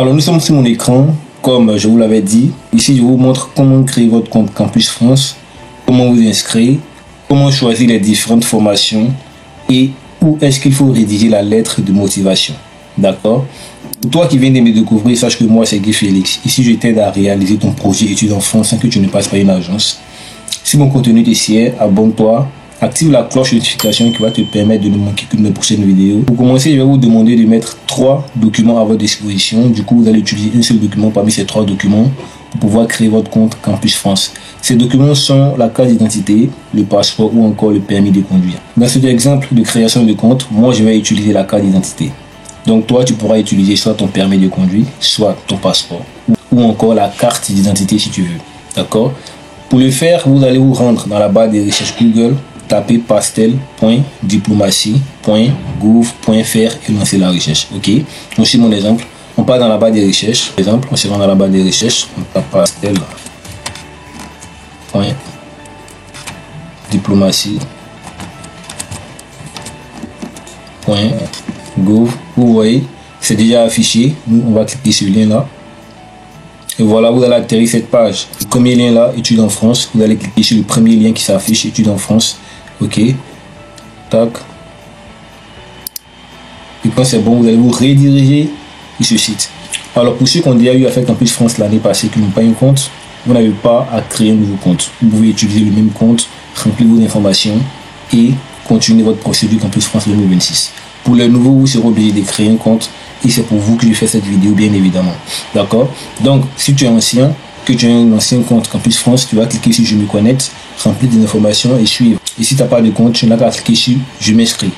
Alors nous sommes sur mon écran, comme je vous l'avais dit. Ici je vous montre comment créer votre compte Campus France, comment vous inscrire, comment choisir les différentes formations et où est-ce qu'il faut rédiger la lettre de motivation. D'accord? Pour toi qui viens de me découvrir, sache que moi c'est Guy Félix. Ici je t'aide à réaliser ton projet études en France sans que tu ne passes par une agence. Si mon contenu te sied, abonne-toi. Active la cloche de notification qui va te permettre de ne manquer qu'une de mes prochaines vidéos. Pour commencer, je vais vous demander de mettre 3 documents à votre disposition. Du coup, vous allez utiliser un seul document parmi ces 3 documents pour pouvoir créer votre compte Campus France. Ces documents sont la carte d'identité, le passeport ou encore le permis de conduire. Dans cet exemple de création de compte, moi je vais utiliser la carte d'identité. Donc toi, tu pourras utiliser soit ton permis de conduire, soit ton passeport ou encore la carte d'identité si tu veux. D'accord? Pour le faire, vous allez vous rendre dans la barre de recherche Google, tapez pastel.diplomatie.gouv.fr et lancer la recherche. Ok. Donc c'est mon exemple. On part dans la barre de recherche. Par exemple, on se rend dans la barre de recherche. On tape pastel.diplomatie.gouv. Vous voyez, c'est déjà affiché. Nous, on va cliquer sur le lien là. Et voilà, vous allez atterrir cette page. Le premier lien là, études en France. Vous allez cliquer sur le premier lien qui s'affiche, études en France. Ok. Tac. Et quand c'est bon, vous allez vous rediriger sur ce site. Alors, pour ceux qui ont déjà eu à faire Campus France l'année passée, qui n'ont pas un compte, vous n'avez pas à créer un nouveau compte. Vous pouvez utiliser le même compte, remplir vos informations et continuer votre procédure Campus France 2026. Pour les nouveaux, vous serez obligé de créer un compte. Et c'est pour vous que je fais cette vidéo, bien évidemment. D'accord? Donc, si tu es ancien, que tu as un ancien compte Campus France, tu vas cliquer sur Je me connecte, remplir des informations et suivre. Et si tu n'as pas de compte, tu n'as qu'à cliquer sur Je m'inscris.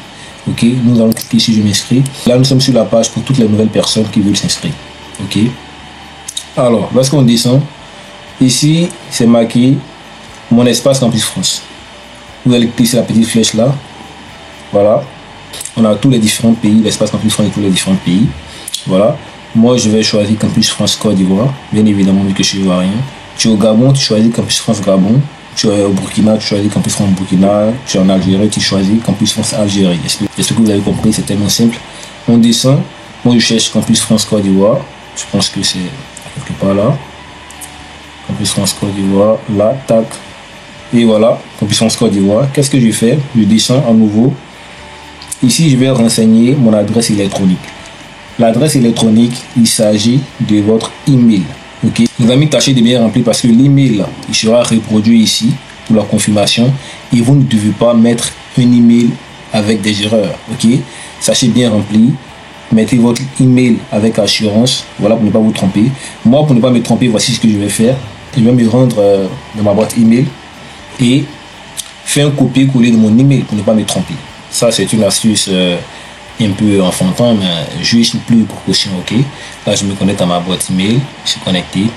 Ok? Nous allons cliquer sur Je m'inscris. Là, nous sommes sur la page pour toutes les nouvelles personnes qui veulent s'inscrire. Ok? Alors, lorsqu'on descend, ici, c'est marqué Mon espace Campus France. Vous allez cliquer sur la petite flèche là. Voilà. On a tous les différents pays, l'espace Campus France et tous les différents pays. Voilà. Moi, je vais choisir Campus France Côte d'Ivoire. Bien évidemment, vu que je suis ivoirien. Tu es au Gabon, tu choisis Campus France Gabon. Tu es au Burkina, tu choisis Campus France Burkina. Tu es en Algérie, tu choisis Campus France Algérie. Est-ce que vous avez compris? C'est tellement simple. On descend. Moi, je cherche Campus France Côte d'Ivoire. Je pense que c'est quelque part là. Campus France Côte d'Ivoire. Là, tac. Et voilà, Campus France Côte d'Ivoire. Qu'est-ce que je fais? Je descends à nouveau. Ici, je vais renseigner mon adresse électronique. L'adresse électronique, il s'agit de votre email. Ok. Les amis, tâchez de bien remplir parce que l'email, il sera reproduit ici pour la confirmation et vous ne devez pas mettre un email avec des erreurs. Ok. Sachez bien remplir. Mettez votre email avec assurance. Voilà, pour ne pas vous tromper. Moi, pour ne pas me tromper, voici ce que je vais faire. Je vais me rendre dans ma boîte email et faire un copier-coller de mon email pour ne pas me tromper. Ça, c'est une astuce un peu enfantin, mais juste plus de précaution, ok? Là, je me connecte à ma boîte email. Je suis connecté.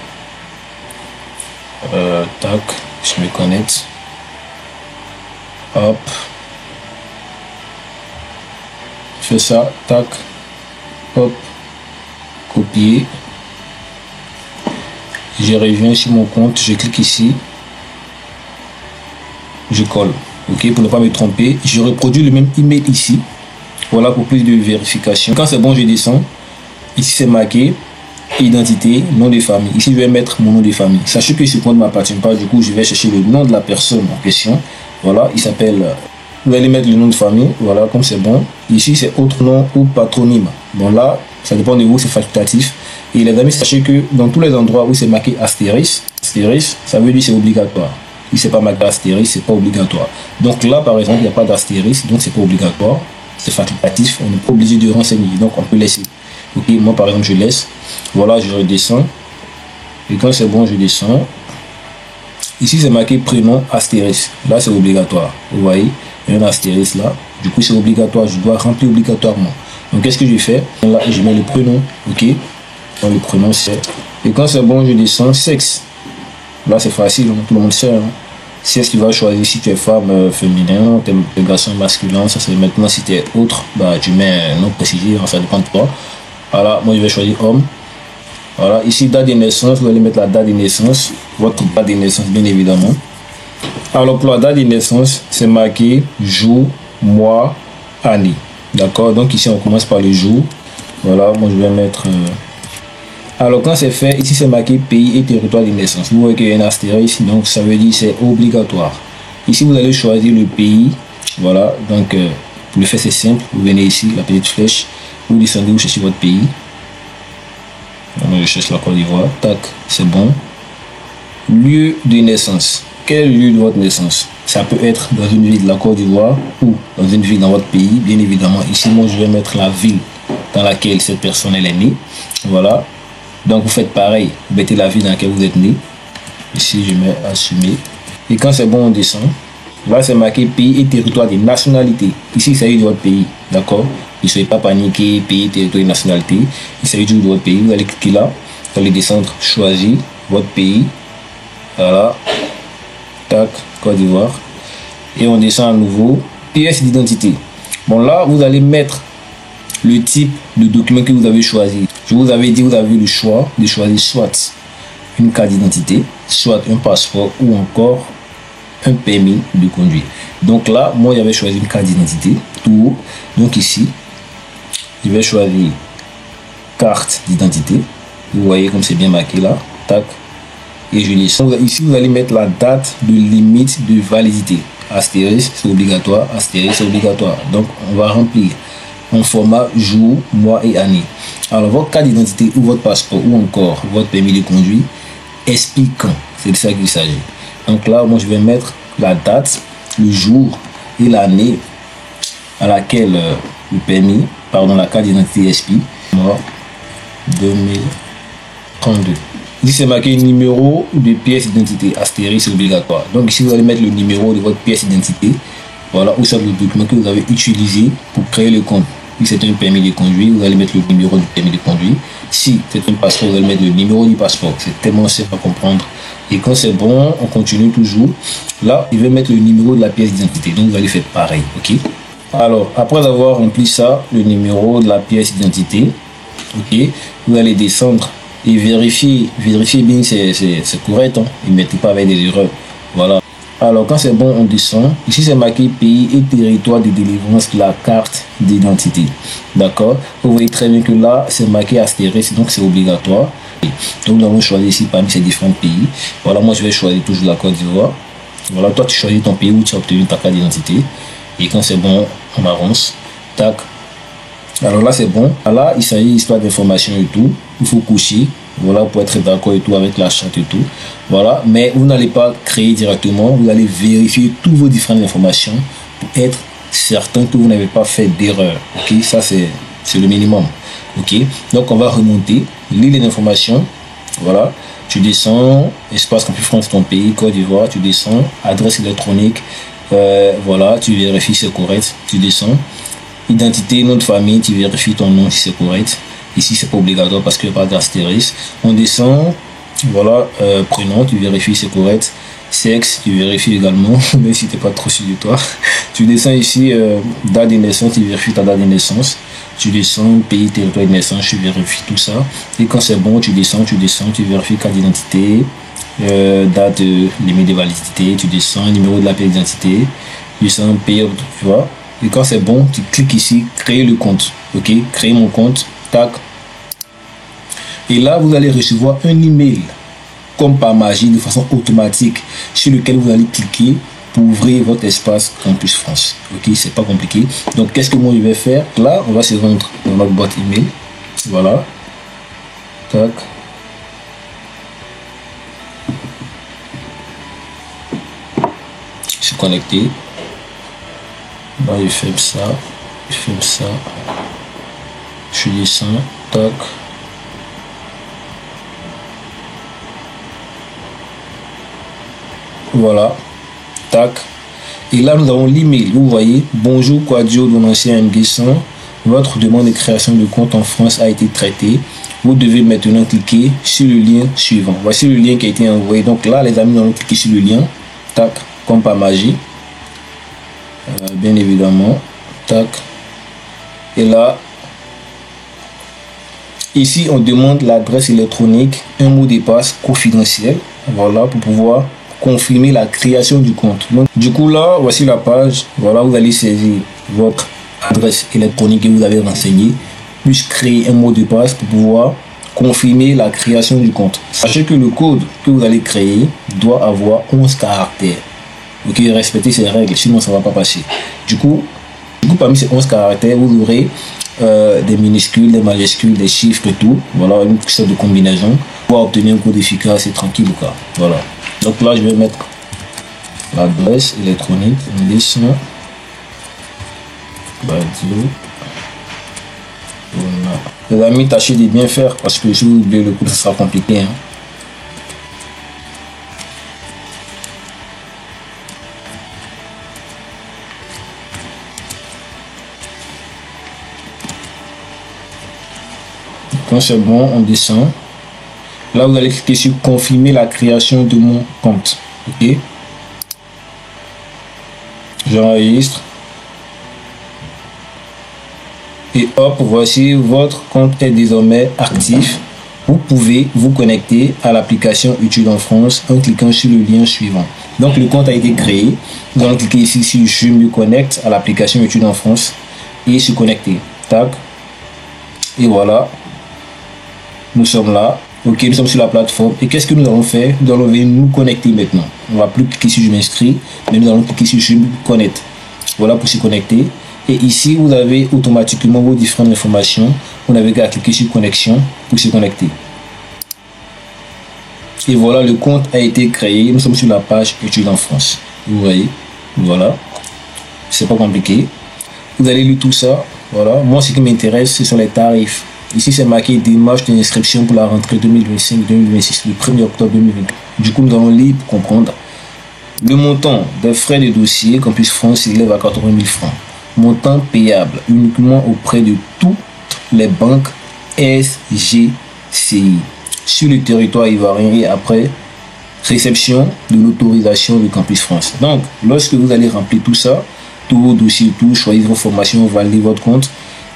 Tac, je me connecte. Hop. Je fais ça, tac. Hop. Copier. Je reviens sur mon compte, je clique ici. Je colle. Ok, pour ne pas me tromper, je reproduis le même email ici. Voilà pour plus de vérification. Quand c'est bon, je descends. Ici, c'est marqué identité, nom de famille. Ici, je vais mettre mon nom de famille. Sachez que ce compte ne m'appartient pas. Du coup, je vais chercher le nom de la personne en question. Voilà, il s'appelle. Vous allez mettre le nom de famille. Voilà, comme c'est bon. Ici, c'est autre nom ou patronyme. Bon, là, ça dépend de vous, c'est facultatif. Et les amis, sachez que dans tous les endroits où c'est marqué astérisque, ça veut dire que c'est obligatoire. Si c'est pas marqué astérisque, c'est pas obligatoire. Donc là, par exemple, il n'y a pas d'astérisque, donc c'est pas obligatoire. C'est facultatif, on n'est pas obligé de renseigner, donc on peut laisser. Ok, moi par exemple, je laisse. Voilà, je redescends. Et quand c'est bon, je descends. Ici, c'est marqué prénom astérisque. Là, c'est obligatoire. Vous voyez, il y a un astérisque là. Du coup, c'est obligatoire. Je dois remplir obligatoirement. Donc, qu'est-ce que je fais? Là, je mets le prénom. Ok. Donc, le prénom, c'est. Et quand c'est bon, je descends. Sexe. Là, c'est facile. Hein, tout le monde sait. Hein. C'est ce qui va choisir si tu es femme féminin, tu es garçon masculin. Ça, c'est maintenant si tu es autre. Bah, tu mets un nom précisé. Ça dépend de toi. Voilà, moi, je vais choisir homme. Voilà, ici, date de naissance, vous allez mettre la date de naissance, votre date de naissance, bien évidemment. Alors, pour la date de naissance, c'est marqué jour, mois, année. D'accord, donc ici, on commence par le jour. Voilà, moi, je vais mettre Alors quand c'est fait, ici c'est marqué pays et territoire de naissance. Vous voyez qu'il y a un astérisque, donc ça veut dire c'est obligatoire. Ici vous allez choisir le pays. Voilà, donc pour le faire c'est simple. Vous venez ici, la petite flèche, vous descendez, vous cherchez votre pays. Moi je cherche la Côte d'Ivoire. Tac, c'est bon. Lieu de naissance. Quel lieu de votre naissance? Ça peut être dans une ville de la Côte d'Ivoire ou dans une ville dans votre pays, bien évidemment. Ici, moi, je vais mettre la ville dans laquelle cette personne elle est née. Voilà. Donc, vous faites pareil. Vous mettez la ville dans laquelle vous êtes né. Ici, je mets assumer. Et quand c'est bon, on descend. Là, c'est marqué pays et territoire de nationalité. Ici, il s'agit de votre pays. D'accord? Ne soyez pas paniqués. Pays, territoire de nationalité. Il s'agit de votre pays. Vous allez cliquer là. Vous allez descendre, choisir votre pays. Voilà. Tac, Côte d'Ivoire. Et on descend à nouveau. Pièce d'identité. Bon, là, vous allez mettre le type de document que vous avez choisi. Je vous avais dit, vous avez le choix de choisir soit une carte d'identité, soit un passeport ou encore un permis de conduire. Donc là, moi, j'avais choisi une carte d'identité tout haut. Donc ici, je vais choisir carte d'identité. Vous voyez comme c'est bien marqué là. Tac. Et je descends. Ici, vous allez mettre la date de limite de validité. Astérisque, c'est obligatoire. Astérisque, c'est obligatoire. Donc, on va remplir en format jour, mois et année. Alors, votre carte d'identité ou votre passeport ou encore votre permis de conduire explique quand. C'est de ça qu'il s'agit. Donc là, moi, je vais mettre la date, le jour et l'année à laquelle le permis, pardon, la carte d'identité expire. Mois 2032. Ici, c'est marqué numéro de pièce d'identité. Astérisque, c'est obligatoire. Donc ici, vous allez mettre le numéro de votre pièce d'identité. Voilà, ou ça le document que vous avez utilisé pour créer le compte. Si c'est un permis de conduire, vous allez mettre le numéro du permis de conduire. Si c'est un passeport, vous allez mettre le numéro du passeport. C'est tellement simple à comprendre. Et quand c'est bon, on continue toujours. Là, il va mettre le numéro de la pièce d'identité. Donc, vous allez faire pareil. OK? Alors, après avoir rempli ça, le numéro de la pièce d'identité, OK, vous allez descendre et vérifier bien c'est correct. Hein? Ne mettez pas avec des erreurs. Voilà. Alors, quand c'est bon, on descend. Ici, c'est marqué pays et territoire de délivrance de la carte d'identité. D'accord? Vous voyez très bien que là, c'est marqué astérisque, donc c'est obligatoire. Donc, nous allons choisir ici parmi ces différents pays. Voilà, moi, je vais choisir toujours la Côte d'Ivoire. Voilà, toi, tu choisis ton pays où tu as obtenu ta carte d'identité. Et quand c'est bon, on avance. Tac. Alors là, c'est bon. Là, il s'agit d'histoire d'information et tout. Il faut coucher. Voilà, pour être d'accord et tout avec la charte et tout. Voilà, mais vous n'allez pas créer directement. Vous allez vérifier toutes vos différentes informations pour être certain que vous n'avez pas fait d'erreur. Ok, ça c'est le minimum. Ok, donc on va remonter. Lire les informations. Voilà, tu descends. Espace Campus France, ton pays, Côte d'Ivoire. Tu descends. Adresse électronique. Voilà, tu vérifies si c'est correct. Tu descends. Identité, nom de famille. Tu vérifies ton nom si c'est correct. Ici, c'est pas obligatoire parce qu'il n'y a pas d'astérisque. On descend, voilà, prénom, tu vérifies c'est correct. Sexe, tu vérifies également, même si tu n'es pas trop sûr de toi. Tu descends ici, date de naissance, tu vérifies ta date de naissance. Tu descends, pays, territoire de naissance, tu vérifies tout ça. Et quand c'est bon, tu descends, tu vérifies carte d'identité, date limite de validité, tu descends, numéro de la pièce d'identité, tu descends, pays, tu vois. Et quand c'est bon, tu cliques ici, créer le compte. Ok, créer mon compte. Tac. Et là, vous allez recevoir un email comme par magie de façon automatique sur lequel vous allez cliquer pour ouvrir votre espace Campus France. Ok, c'est pas compliqué. Donc, qu'est-ce que moi je vais faire? Là, on va se rendre dans notre boîte email. Voilà. Tac. Je suis connecté. Là, je ferme ça. Je ferme ça. Je descends, tac. Voilà, tac. Et là, nous avons l'email. Vous voyez, bonjour Quadio de l'ancien Nguessan. Votre demande de création de compte en France a été traitée. Vous devez maintenant cliquer sur le lien suivant. Voici le lien qui a été envoyé. Donc là, les amis, nous allons cliquer sur le lien. Tac, comme par magie. Bien évidemment. Tac. Et là, ici, on demande l'adresse électronique, un mot de passe confidentiel. Voilà, pour pouvoir confirmer la création du compte. Donc, du coup, là, voici la page. Voilà, vous allez saisir votre adresse électronique que vous avez renseignée, puis créer un mot de passe pour pouvoir confirmer la création du compte. Sachez que le code que vous allez créer doit avoir 11 caractères. Ok, respectez ces règles, sinon ça ne va pas passer. Du coup, parmi ces 11 caractères, vous aurez des minuscules, des majuscules, des chiffres et tout. Voilà, une sorte de combinaison pour obtenir un code efficace et tranquille. Voilà. Donc là, je vais mettre l'adresse électronique, dessin, radio. Voilà. Les amis, tâchez de bien faire parce que si vous oubliez le code, ça sera compliqué. Hein. Quand c'est bon, on descend. Là, vous allez cliquer sur confirmer la création de mon compte. Ok. J'enregistre. Et hop, voici votre compte est désormais actif. Vous pouvez vous connecter à l'application Études en France en cliquant sur le lien suivant. Donc, le compte a été créé. Vous allez cliquer ici sur Je me connecte à l'application Études en France et se connecter. Tac. Et voilà. Nous sommes là. Ok, nous sommes sur la plateforme. Et qu'est-ce que nous allons faire? Nous allons venir nous connecter maintenant. On ne va plus cliquer sur Je m'inscris, mais nous allons cliquer sur Je me connecte. Voilà pour se connecter. Et ici, vous avez automatiquement vos différentes informations. Vous n'avez qu'à cliquer sur Connexion pour se connecter. Et voilà, le compte a été créé. Nous sommes sur la page Études en France. Vous voyez, voilà. C'est pas compliqué. Vous allez lire tout ça. Voilà. Moi, ce qui m'intéresse, ce sont les tarifs. Ici, c'est marqué démarche d'inscription pour la rentrée 2025-2026, le 1er octobre 2020. Du coup, nous allons lire pour comprendre. Le montant des frais de dossier Campus France s'élève à 80 000 francs. Montant payable uniquement auprès de toutes les banques SGCI sur le territoire ivoirien et après réception de l'autorisation de Campus France. Donc, lorsque vous allez remplir tout ça, tous vos dossiers, tout, choisir vos formations, valider votre compte,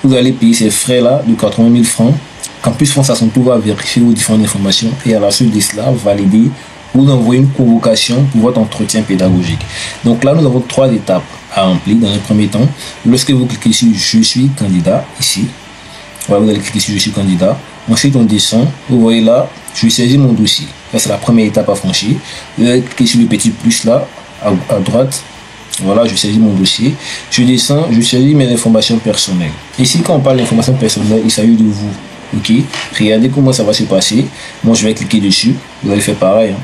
vous allez payer ces frais-là de 80 000 francs. Campus France à son tour va vérifier vos différentes informations et à la suite de cela, valider, vous envoyer une convocation pour votre entretien pédagogique. Donc là, nous avons 3 étapes à remplir. Dans un premier temps, lorsque vous cliquez sur Je suis candidat, ici, voilà, vous allez cliquer sur Je suis candidat. Ensuite, on descend. Vous voyez là, je saisis mon dossier. Là, c'est la première étape à franchir. Vous allez cliquer sur le petit plus là, à droite. Voilà, je saisis mon dossier. Je descends, je saisis mes informations personnelles. Ici, quand on parle d'informations personnelles, il s'agit de vous. Ok, regardez comment ça va se passer. Moi, je vais cliquer dessus. Vous allez faire pareil. Hein.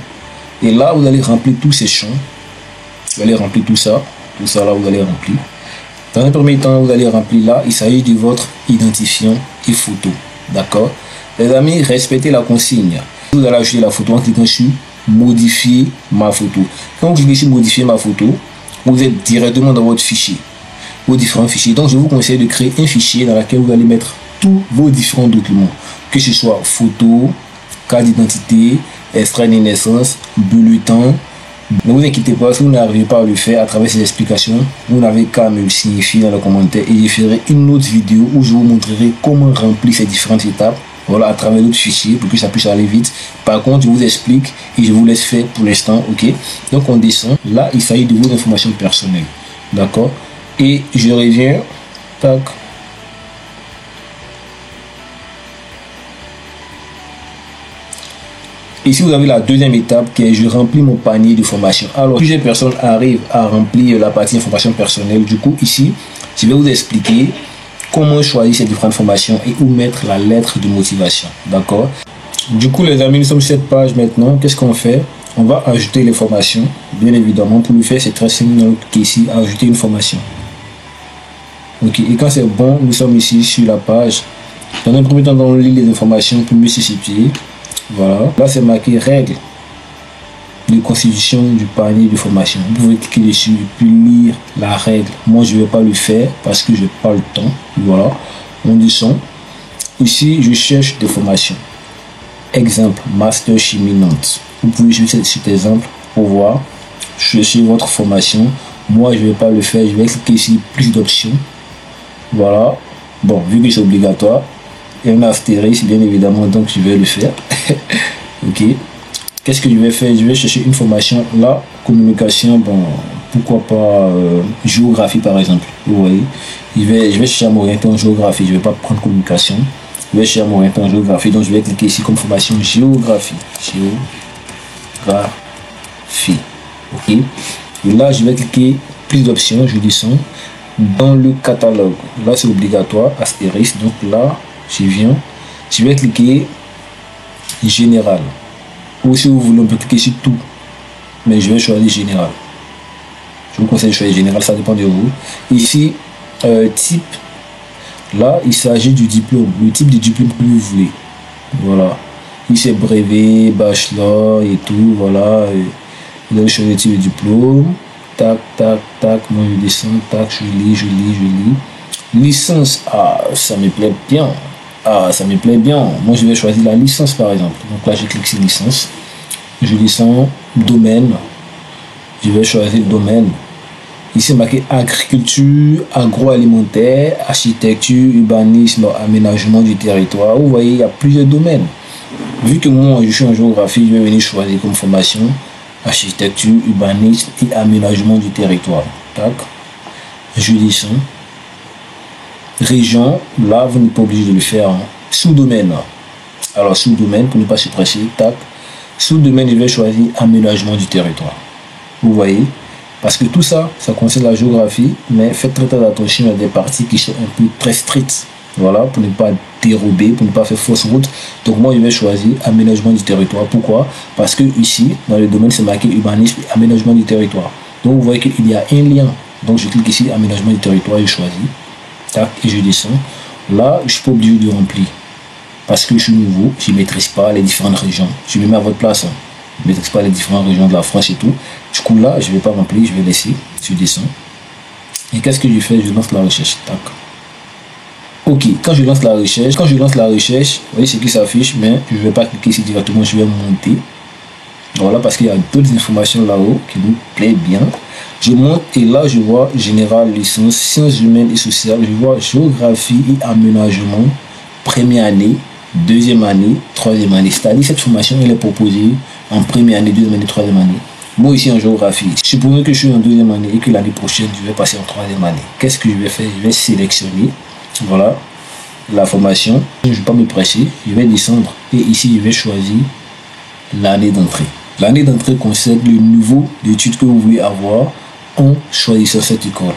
Et là, vous allez remplir tous ces champs. Vous allez remplir tout ça. Tout ça, là, vous allez remplir. Dans un premier temps, vous allez remplir là. Il s'agit de votre identifiant et photo. D'accord? Les amis, respectez la consigne. Vous allez ajouter la photo en cliquant sur Modifier ma photo. Quand vous cliquez sur Modifier ma photo, vous êtes directement dans votre fichier, vos différents fichiers. Donc, je vous conseille de créer un fichier dans lequel vous allez mettre tous vos différents documents, que ce soit photo, carte d'identité, extrait de naissance, bulletin. Ne vous inquiétez pas, si vous n'arrivez pas à le faire à travers ces explications, vous n'avez qu'à me le signifier dans les commentaires et je ferai une autre vidéo où je vous montrerai comment remplir ces différentes étapes. Voilà, à travers d'autres fichiers pour que ça puisse aller vite. Par contre, je vous explique et je vous laisse faire pour l'instant, ok? Donc, on descend. Là, il s'agit de vos informations personnelles. D'accord? Et je reviens. Tac. Ici, vous avez la deuxième étape qui est je remplis mon panier de formation. Alors, plusieurs personnes arrivent à remplir la partie information personnelle. Du coup, ici, je vais vous expliquer comment choisir ces différentes formations et où mettre la lettre de motivation. D'accord? Du coup, les amis, nous sommes sur cette page maintenant. Qu'est-ce qu'on fait? On va ajouter les formations. Bien évidemment, pour le faire, c'est très simple. Donc, ici, ajouter une formation. Ok, et quand c'est bon, nous sommes ici sur la page. Dans un premier temps, on lit les informations pour mieux se situer. Voilà. Là, c'est marqué règles de constitution du panier de formation. Vous pouvez cliquer dessus et puis lire la règle. Moi, je ne vais pas le faire parce que je n'ai pas le temps. Voilà. On descend. Ici, je cherche des formations. Exemple, Master Chimie Nantes. Vous pouvez suivre cet exemple pour voir. Chercher votre formation. Moi, je ne vais pas le faire. Je vais cliquer ici, plus d'options. Voilà. Bon, vu que c'est obligatoire, il y a un astérisque, bien évidemment, donc je vais le faire. Ok. Qu'est-ce que je vais faire? Je vais chercher une formation là, communication, bon, pourquoi pas géographie par exemple. Vous voyez, je vais chercher à m'orienter en géographie. Je ne vais pas prendre communication. Je vais chercher mon en géographie, donc je vais cliquer ici comme formation géographie. Géographie. Ok. Et là, je vais cliquer plus d'options, je descends dans le catalogue. Là, c'est obligatoire, astérisque. Donc là, je viens, je vais cliquer général. Ou si vous voulez, on peut cliquer sur tout. Mais je vais choisir général. Je vous conseille de choisir général, ça dépend de vous. Ici, type. Là, il s'agit du diplôme, le type de diplôme que vous voulez. Voilà. Ici, c'est brevet, bachelor et tout. Voilà. Et vous allez choisir le type de diplôme. Tac, tac, tac. Moi, je descends. Tac, je lis. Licence. Ah, ça me plaît bien. Moi, je vais choisir la licence, par exemple. Donc là, je clique sur licence. Je descends. Domaine. Je vais choisir le domaine. Ici, c'est marqué agriculture, agroalimentaire, architecture, urbanisme, aménagement du territoire. Vous voyez, il y a plusieurs domaines. Vu que moi, je suis en géographie, je vais venir choisir comme formation architecture, urbanisme et aménagement du territoire. Tac. Je descends. Région, là, vous n'êtes pas obligé de le faire. Hein. Sous-domaine. Alors, sous-domaine, pour ne pas se presser, tac. Sous-domaine, je vais choisir aménagement du territoire. Vous voyez? Parce que tout ça, ça concerne la géographie, mais faites très attention à des parties qui sont un peu très strictes. Voilà, pour ne pas dérober, pour ne pas faire fausse route. Donc moi, je vais choisir aménagement du territoire. Pourquoi? Parce que ici, dans le domaine, c'est marqué urbanisme et aménagement du territoire. Donc vous voyez qu'il y a un lien. Donc je clique ici, aménagement du territoire, je choisis. Tac, et je descends. Là, je ne suis pas obligé de remplir. Parce que je suis nouveau, je ne maîtrise pas les différentes régions. Je me mets à votre place. Hein. Je ne maîtrise pas les différentes régions de la France et tout. Du coup, là, je ne vais pas remplir, je vais laisser. Je descends. Et qu'est-ce que je fais? Je lance la recherche. Tac. Ok, quand je lance la recherche, vous voyez ce qui s'affiche, mais je ne vais pas cliquer ici directement, je vais monter. Voilà, parce qu'il y a d'autres informations là-haut qui nous plaisent bien. Je monte et là, je vois général, licence, sciences humaines et sociales. Je vois géographie et aménagement, première année, deuxième année, troisième année. C'est-à-dire cette formation, elle est proposée en première année, deuxième année, troisième année. Moi, ici en géographie, supposons que je suis en deuxième année et que l'année prochaine, je vais passer en troisième année. Qu'est-ce que je vais faire? Je vais sélectionner. Voilà, la formation. Je ne vais pas me presser, je vais descendre et ici je vais choisir l'année d'entrée. L'année d'entrée concerne le niveau d'études que vous voulez avoir en choisissant cette école.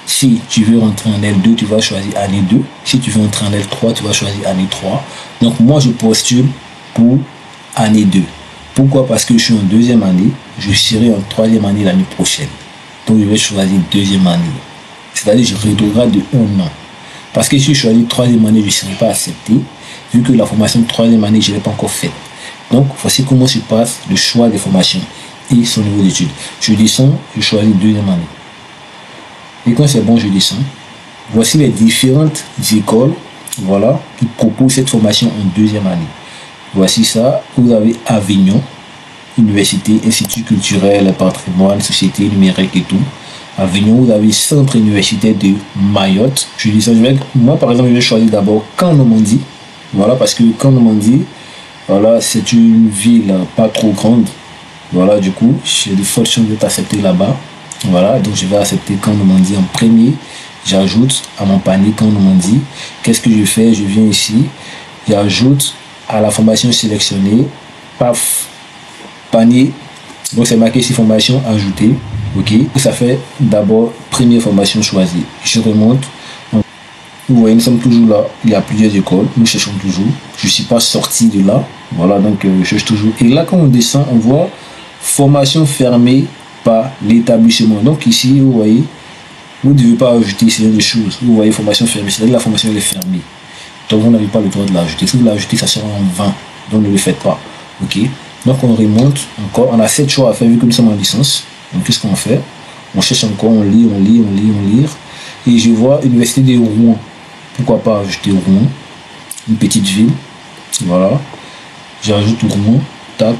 Si tu veux rentrer en L2, tu vas choisir année 2. Si tu veux rentrer en L3, tu vas choisir année 3. Donc moi je postule pour année 2. Pourquoi? Parce que je suis en deuxième année, je serai en troisième année l'année prochaine. Donc je vais choisir deuxième année. C'est-à-dire je rétrograde de 1 an. Parce que si je choisis troisième année, je ne serai pas accepté, vu que la formation de troisième année, je ne l'ai pas encore faite. Donc, voici comment se passe le choix des formations et son niveau d'études. Je descends, je choisis deuxième année. Et quand c'est bon, je descends. Voici les différentes écoles, voilà, qui proposent cette formation en deuxième année. Voici ça. Vous avez Avignon, Université, Institut culturel, patrimoine, société numérique et tout. Avignon, vous avez centre universitaire de Mayotte. Je dis ça, moi par exemple, je vais choisir d'abord Caen-Normandie. Voilà, parce que Caen-Normandie, voilà, c'est une ville pas trop grande. Voilà, du coup, j'ai de fortes chances d'être accepté là-bas. Voilà, donc je vais accepter Caen-Normandie en premier. J'ajoute à mon panier Caen-Normandie. Qu'est-ce que je fais? Je viens ici, j'ajoute à la formation sélectionnée. Paf, panier. Donc c'est marqué ici formation ajoutée. Ok, ça fait d'abord première formation choisie. Je remonte. Vous voyez, nous sommes toujours là. Il y a plusieurs écoles. Nous cherchons toujours. Je ne suis pas sorti de là. Voilà, donc je cherche toujours. Et là, quand on descend, on voit formation fermée par l'établissement. Donc ici, vous voyez, vous ne devez pas ajouter ces deux choses. Vous voyez, formation fermée, c'est-à-dire la formation elle est fermée. Donc vous n'avez pas le droit de l'ajouter. Si vous l'ajoutez, ça sera en vain. Donc ne le faites pas. Ok. Donc on remonte encore. On a 7 choix à faire vu que nous sommes en licence. Donc qu'est-ce qu'on fait? On cherche encore, on lit. Et je vois Université de Rouen. Pourquoi pas ajouter Rouen? Une petite ville. Voilà. J'ajoute Rouen. Tac.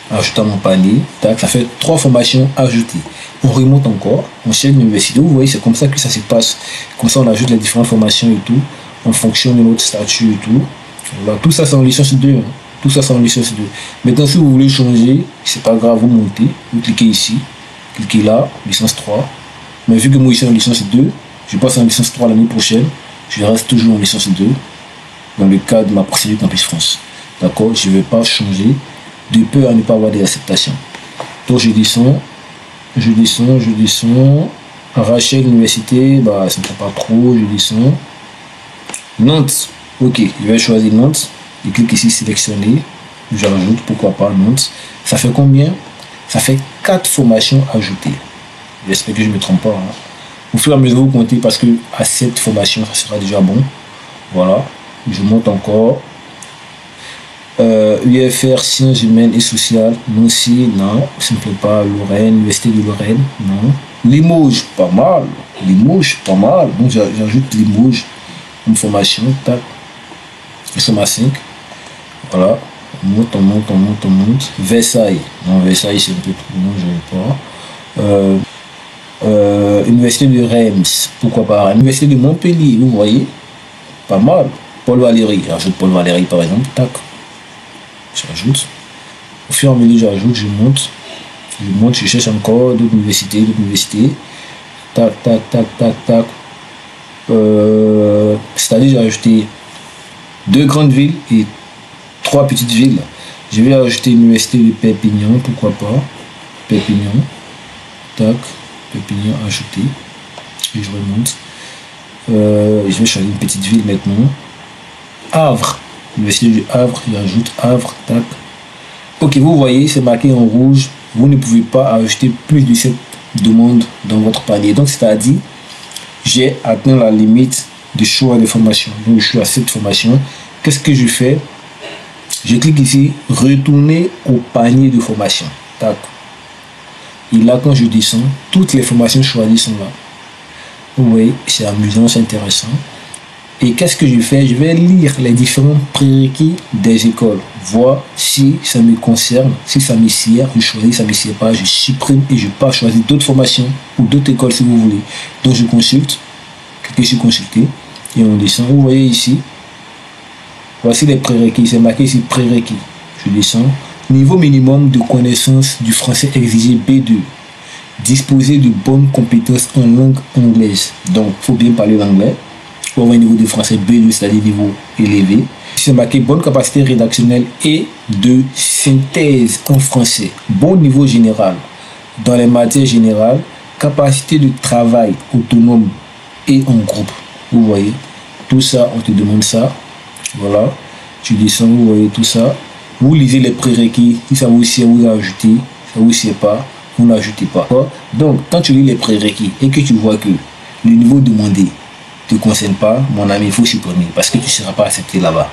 Ajoute à mon panier. Tac. Ça fait 3 formations ajoutées. On remonte encore. On cherche l'université. Vous voyez, c'est comme ça que ça se passe. Comme ça, on ajoute les différentes formations et tout. En fonction de notre statut et tout. Voilà. Tout ça, c'est en licence 2. Hein. Tout ça, c'est en licence 2. Maintenant, si vous voulez changer, c'est pas grave, vous montez, vous cliquez ici, cliquez là, licence 3. Mais vu que moi, je suis en licence 2, je passe en licence 3 l'année prochaine, je reste toujours en licence 2. dans le cadre de ma procédure Campus France. D'accord? Je ne vais pas changer de peur à ne pas avoir des acceptations. Donc je descends. Rachel, université, bah ça ne fait pas trop, je descends. Nantes, ok, je vais choisir Nantes. Je clique ici, sélectionner. J'ajoute, pourquoi pas Nantes. Ça fait combien? Ça fait 4 formations ajoutées. J'espère que je ne me trompe pas. Hein. Au fur et à mesure, vous comptez parce que à cette formation, ça sera déjà bon. Voilà, je monte encore. UFR, sciences humaines et sociales, Nancy, non, ça ne me plaît pas. Lorraine, Université de Lorraine, non. Limoges, pas mal. Donc j'ajoute Limoges, une formation, tac. Nous sommes à 5. Voilà, on monte. Versailles, non, Versailles c'est un peu trop long, je ne veux pas. Université de Reims, pourquoi pas. Université de Montpellier, vous voyez, pas mal. Paul Valéry, j'ajoute Paul Valéry par exemple, tac. J'ajoute. Au fur et à mesure, j'ajoute, je monte, je cherche encore d'autres universités. Tac. C'est-à-dire, j'ai ajouté 2 grandes villes et 3 petites villes. Je vais ajouter l'université de Perpignan, pourquoi pas. Perpignan. Tac. Perpignan, ajouté. Et je remonte. Je vais choisir une petite ville maintenant. Havre. Université du Havre, j'ajoute Havre, tac. Ok, vous voyez, c'est marqué en rouge. Vous ne pouvez pas ajouter plus de 7 demandes dans votre panier. Donc, c'est-à-dire, j'ai atteint la limite de choix de formation. Donc, je suis à cette formation. Qu'est-ce que je fais? Je clique ici, retourner au panier de formation. Tac. Et là, quand je descends, toutes les formations choisies sont là. Vous voyez, c'est amusant, c'est intéressant. Et qu'est-ce que je fais? Je vais lire les différents prérequis des écoles, voir si ça me concerne, si ça me sert, je choisis, ça ne me sert pas, je supprime et je pars choisir d'autres formations ou d'autres écoles si vous voulez. Donc je consulte, cliquez sur consulter et on descend. Vous voyez ici, voici les prérequis, c'est marqué ici prérequis. Je descends. Niveau minimum de connaissance du français exigé B2. Disposer de bonnes compétences en langue anglaise. Donc il faut bien parler l'anglais. Pour avoir un niveau de français B2, c'est-à-dire niveau élevé. C'est marqué bonne capacité rédactionnelle et de synthèse en français. Bon niveau général. Dans les matières générales, capacité de travail autonome et en groupe. Vous voyez, tout ça, on te demande ça. Voilà, tu descends, vous voyez tout ça. Vous lisez les prérequis. Si ça vous sert, vous ajoutez. Si ça vous sert pas, vous n'ajoutez pas. Donc, quand tu lis les prérequis et que tu vois que le niveau demandé ne te concerne pas, mon ami, il faut supprimer parce que tu ne seras pas accepté là-bas.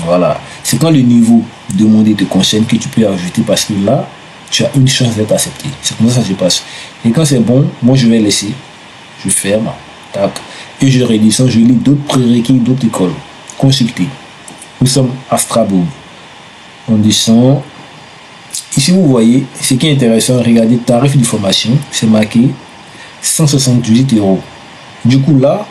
Voilà. C'est quand le niveau demandé te concerne que tu peux ajouter parce que là, tu as une chance d'être accepté. C'est comme ça que ça se passe. Et quand c'est bon, moi je vais laisser. Je ferme. Tac. Et je redescends, je lis d'autres prérequis, d'autres écoles. Consulter. Nous sommes à Strasbourg. On descend. Ici, vous voyez, ce qui est intéressant, regardez, tarif de formation, c'est marqué 178 €. Du coup, là,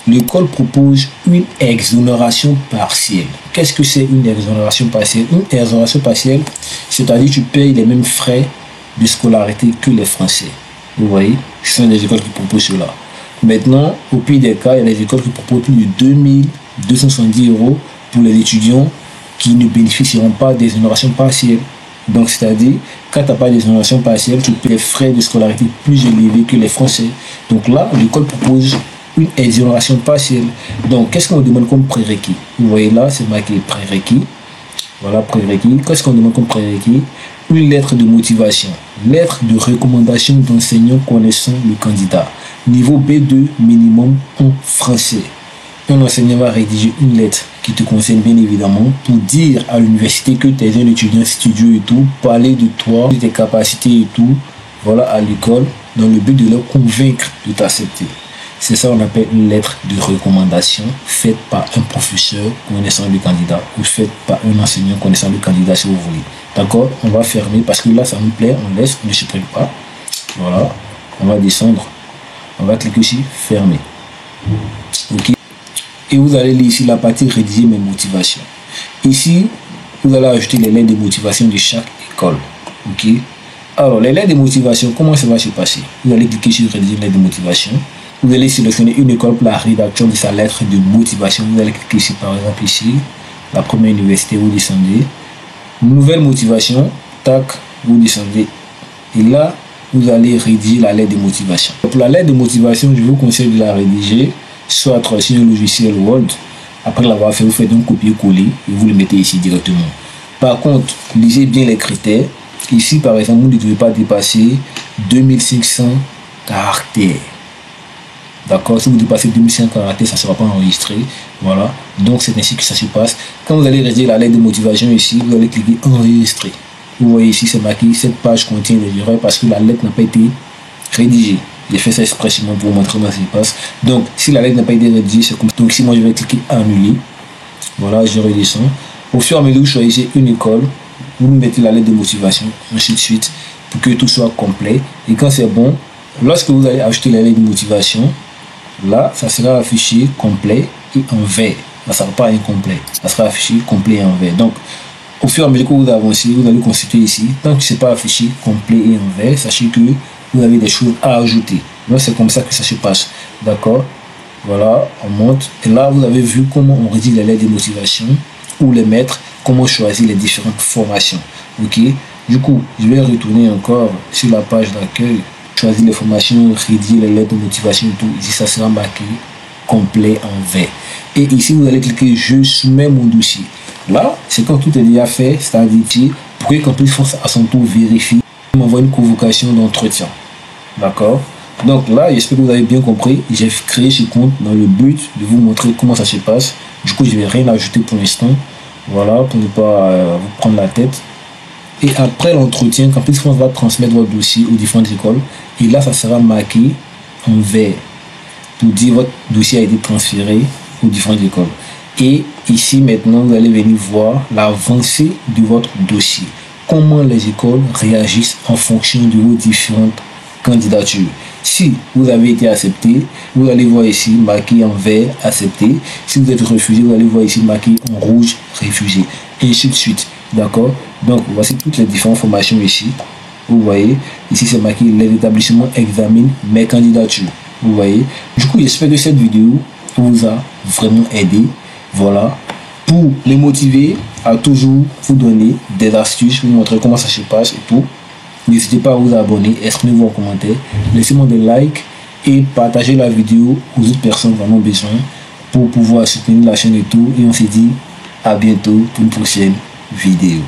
l'école propose une exonération partielle. Qu'est-ce que c'est une exonération partielle? Une exonération partielle, c'est-à-dire que tu payes les mêmes frais de scolarité que les Français. Vous voyez, ce sont des écoles qui proposent cela. Maintenant, au pire des cas, il y a des écoles qui proposent plus de 2270 € pour les étudiants qui ne bénéficieront pas d'exonération partielle. Donc, c'est-à-dire, quand tu n'as pas d'exonération partielle, tu payes les frais de scolarité plus élevés que les Français. Donc là, l'école propose une exonération partielle. Donc, qu'est-ce qu'on demande comme prérequis? Vous voyez là, c'est marqué prérequis. Voilà, prérequis. Qu'est-ce qu'on demande comme prérequis? Une lettre de motivation. Lettre de recommandation d'enseignants connaissant le candidat. Niveau B2 minimum en français. Un enseignant va rédiger une lettre qui te concerne bien évidemment pour dire à l'université que tu es un étudiant studieux et tout, parler de toi, de tes capacités et tout, voilà, à l'école, dans le but de leur convaincre de t'accepter. C'est ça qu'on appelle une lettre de recommandation faite par un professeur connaissant le candidat ou faite par un enseignant connaissant le candidat si vous voulez. D'accord? On va fermer parce que là ça nous plaît, on laisse, on ne supprime pas. Voilà, on va descendre, on va cliquer ici, fermer. Ok. Et vous allez lire ici la partie rédiger mes motivations. Ici, vous allez ajouter les lettres de motivation de chaque école. Ok. Alors, les lettres de motivation, comment ça va se passer? Vous allez cliquer sur rédiger les lettres de motivation. vous allez sélectionner une école pour la rédaction de sa lettre de motivation. Vous allez cliquer ici, par exemple ici, la première université, vous descendez. Nouvelle motivation, tac, vous descendez. Et là, vous allez rédiger la lettre de motivation. Pour la lettre de motivation, je vous conseille de la rédiger soit sur un logiciel Word. Après l'avoir fait, vous faites un copier-coller et vous le mettez ici directement. Par contre, lisez bien les critères. Ici, par exemple, vous ne devez pas dépasser 2500 caractères. D'accord? Si vous dépassez 2500 caractères, ça ne sera pas enregistré. Voilà. Donc, c'est ainsi que ça se passe. Quand vous allez rédiger la lettre de motivation ici, vous allez cliquer enregistrer. Vous voyez ici, c'est marqué, cette page contient des erreurs parce que la lettre n'a pas été rédigée. J'ai fait ça expressément pour vous montrer comment ça se passe. Donc, si la lettre n'a pas été rédigée, c'est comme ça. Donc, ici, moi, je vais cliquer annuler. Voilà, je redescends. Au fur et à mesure, vous choisissez une école. Vous mettez la lettre de motivation, ainsi de suite, pour que tout soit complet. Et quand c'est bon, lorsque vous allez ajouter la lettre de motivation, là, ça sera affiché complet et en vert. Ça ne sera pas incomplet. Ça sera affiché complet et en vert. Donc, au fur et à mesure que vous avancez, vous allez consulter ici. Tant que ce n'est pas affiché complet et en vert, sachez que vous avez des choses à ajouter. Donc, c'est comme ça que ça se passe. D'accord? Voilà, on monte. Et là, vous avez vu comment on rédige les lettres de motivation, où les mettre, comment choisir les différentes formations. Ok? Du coup, je vais retourner encore sur la page d'accueil, choisir les formations, rédiger les lettres de motivation et tout. Ici, ça sera marqué complet en vert. Et ici, vous allez cliquer je soumets mon dossier. Là, c'est quand tout est déjà fait, c'est-à-dire pour que Campus France à son tour vérifie, m'envoie une convocation d'entretien. D'accord? Donc là, j'espère que vous avez bien compris. J'ai créé ce compte dans le but de vous montrer comment ça se passe. Du coup, je ne vais rien ajouter pour l'instant. Voilà, pour ne pas vous prendre la tête. Et après l'entretien, Campus France va transmettre votre dossier aux différentes écoles. Et là, ça sera marqué en vert pour dire votre dossier a été transféré aux différentes écoles. Et ici, maintenant, vous allez venir voir l'avancée de votre dossier. Comment les écoles réagissent en fonction de vos différentes candidatures. Si vous avez été accepté, vous allez voir ici marqué en vert accepté. Si vous êtes refusé, vous allez voir ici marqué en rouge refusé. Et ainsi de suite. D'accord? Donc, voici toutes les différentes formations ici. Vous voyez, ici c'est marqué les établissements examinent mes candidatures. Vous voyez. Du coup, j'espère que cette vidéo vous a vraiment aidé. Voilà. Pour les motiver à toujours vous donner des astuces, vous montrer comment ça se passe et tout. N'hésitez pas à vous abonner, exprimez-vous en commentaire, laissez-moi des likes et partagez la vidéo aux autres personnes qui en ont besoin pour pouvoir soutenir la chaîne et tout. Et on se dit à bientôt pour une prochaine vidéo.